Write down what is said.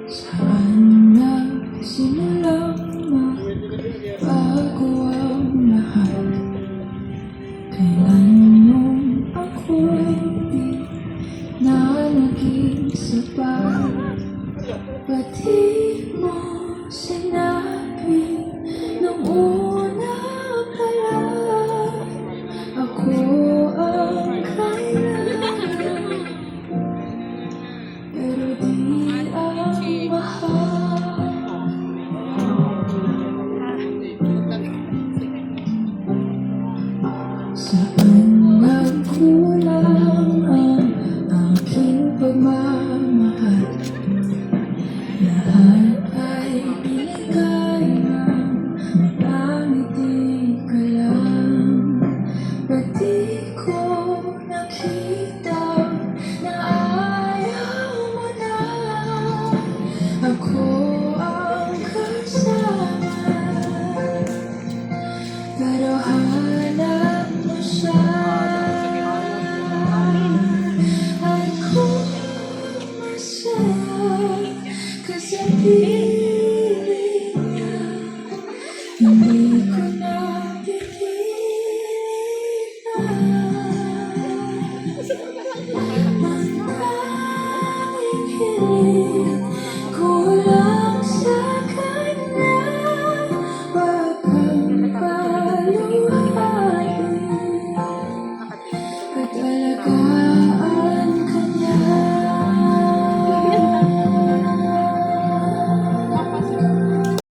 Saan nagsimulang magbago ang lahat? Kailan nung ako'y di na naging sapat? Ba't di mo sinabi nung una pa lang ako ang kailangan? Pero di ang mahal. Saan nagkulang ang aking pagmamahal? Lahat ay binigay ng mapangiti ka lang. Ba't di ko nakita na ayaw mo na ako?